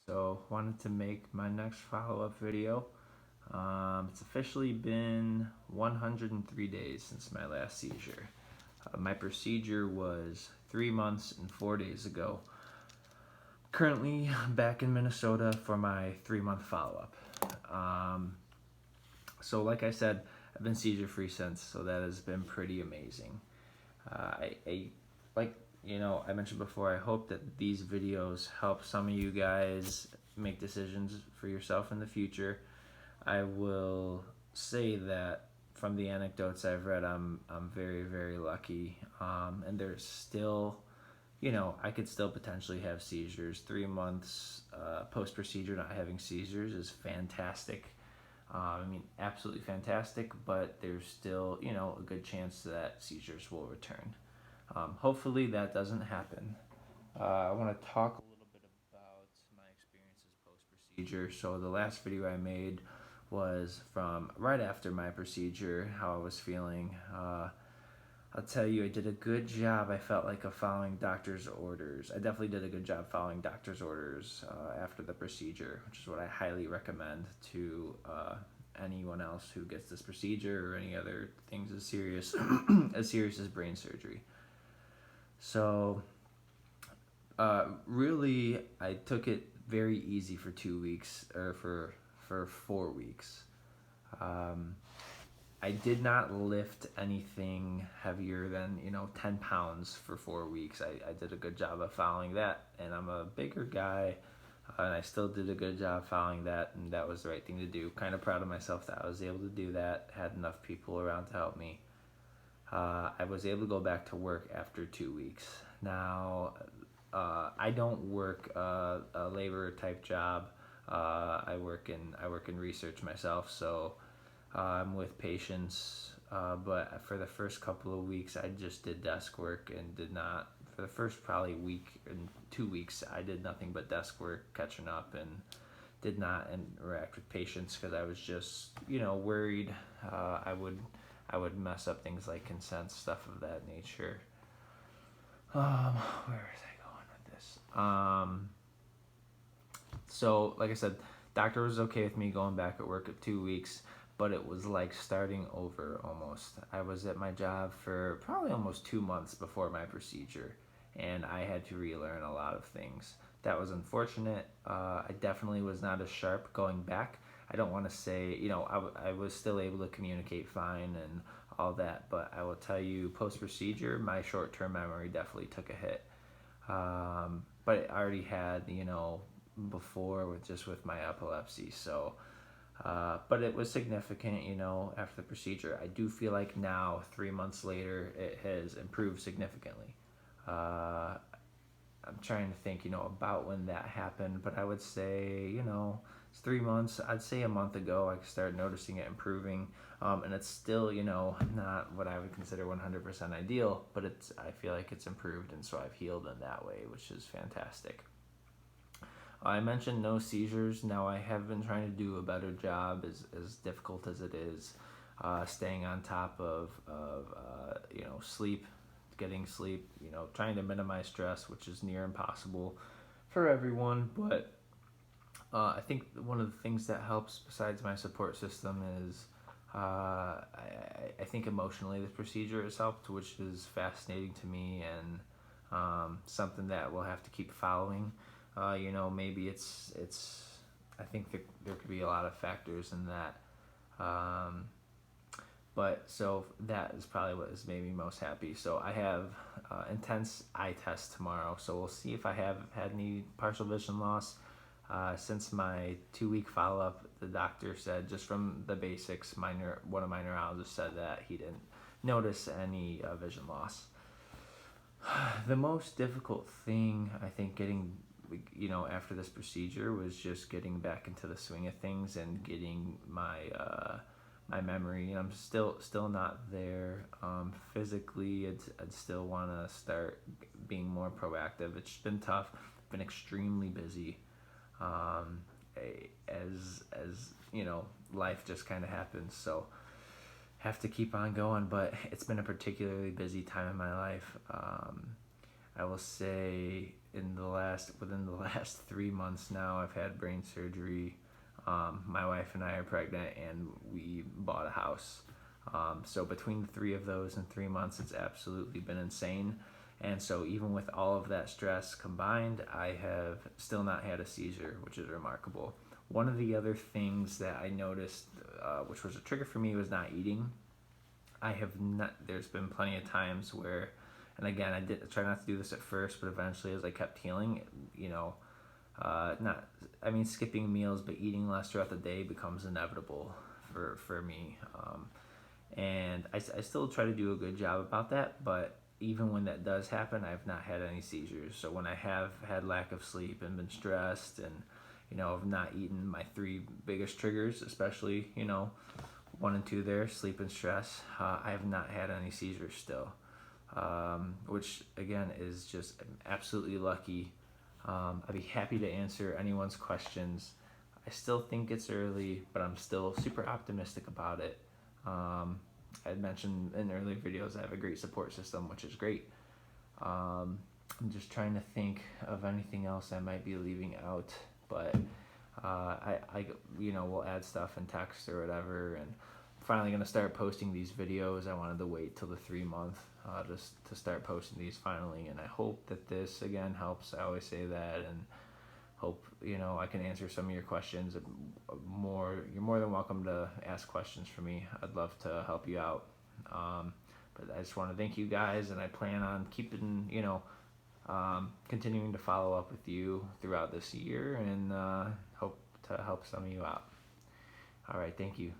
So wanted to make my next follow-up video. It's officially been 103 days since my last seizure. My procedure was 3 months and 4 days ago. Currently back in Minnesota for my 3-month follow-up. Um, so like I said, I've been seizure-free since, so that has been pretty amazing. I like I mentioned before. I hope that these videos help some of you guys make decisions for yourself in the future. I will say that from the anecdotes I've read, I'm very lucky, and there's still, I could still potentially have seizures. 3 months post procedure not having seizures is fantastic. Absolutely fantastic, but there's still, a good chance that seizures will return. Hopefully that doesn't happen. I want to talk a little bit about my experiences post procedure. So, the last video I made was from right after my procedure, how I was feeling. I'll tell you, I did a good job. I felt like of following doctor's orders. I definitely did a good job following doctor's orders after the procedure, which is what I highly recommend to anyone else who gets this procedure or any other things as serious as serious as brain surgery. So, really, I took it very easy for 2 weeks, or for 4 weeks. Um, I did not lift anything heavier than 10 pounds for 4 weeks. I did a good job of following that, and I'm a bigger guy, and I still did a good job following that, and that was the right thing to do. Kind of proud of myself that I was able to do that. Had enough people around to help me. I was able to go back to work after 2 weeks. Now, I don't work a labor type job. I work in research myself, so I'm with patients. But for the first couple of weeks, I just did desk work and did not. For the first probably week and 2 weeks, I did nothing but desk work, catching up, and did not interact with patients because I was just worried I would mess up things like consent, stuff of that nature. Where was I going with this? So like I said, doctor was okay with me going back at work at 2 weeks, but it was like starting over almost. I was at my job for probably almost 2 months before my procedure, and I had to relearn a lot of things. That was unfortunate. I definitely was not as sharp going back. I don't want to say, I was still able to communicate fine and all that, but I will tell you, post procedure, my short term memory definitely took a hit. But I already had, before with my epilepsy. So, but it was significant, after the procedure. I do feel like now, 3 months later, it has improved significantly. Uh, I'm trying to think, about when that happened, but I would say, it's 3 months. I'd say a month ago, I started noticing it improving, and it's still, not what I would consider 100% ideal, but I feel like it's improved, and so I've healed in that way, which is fantastic. I mentioned no seizures. Now I have been trying to do a better job, as difficult as it is, staying on top of sleep, getting sleep, trying to minimize stress, which is near impossible for everyone. But I think one of the things that helps, besides my support system, is I think emotionally this procedure has helped, which is fascinating to me, and something that we'll have to keep following. Maybe it's. I think there could be a lot of factors in that. Um, but so that is probably what has made me most happy. So I have intense eye test tomorrow. So we'll see if I have had any partial vision loss. Since my 2 week follow up, the doctor said, just from the basics, one of my neurologists said that he didn't notice any vision loss. The most difficult thing, I think, getting after this procedure was just getting back into the swing of things and getting my memory. I'm still not there physically. I'd still want to start being more proactive. It's been tough. Been extremely busy. Um, as life just kind of happens. So have to keep on going. But it's been a particularly busy time in my life. I will say within the last 3 months now, I've had brain surgery. My wife and I are pregnant, and we bought a house. So between the three of those in 3 months, it's absolutely been insane. And so even with all of that stress combined, I have still not had a seizure, which is remarkable. One of the other things that I noticed, which was a trigger for me, was not eating. I have not. There's been plenty of times where, and again, I did try not to do this at first, but eventually, as I kept healing, not. I mean, skipping meals, but eating less throughout the day becomes inevitable for me. And I still try to do a good job about that, but even when that does happen, I've not had any seizures. So when I have had lack of sleep and been stressed, and I've not eaten, my three biggest triggers, especially 1 and 2 there, sleep and stress, I have not had any seizures still, which again is just absolutely lucky. I'd be happy to answer anyone's questions. I still think it's early, but I'm still super optimistic about it. I had mentioned in earlier videos I have a great support system, which is great. I'm just trying to think of anything else I might be leaving out, but we'll add stuff in text or whatever, and I'm finally gonna start posting these videos. I wanted to wait till the 3 month just to start posting these finally, and I hope that this again helps. I always say that, and hope I can answer some of your questions. You're more than welcome to ask questions for me. I'd love to help you out. But I just want to thank you guys, and I plan on keeping continuing to follow up with you throughout this year, and hope to help some of you out. All right, thank you.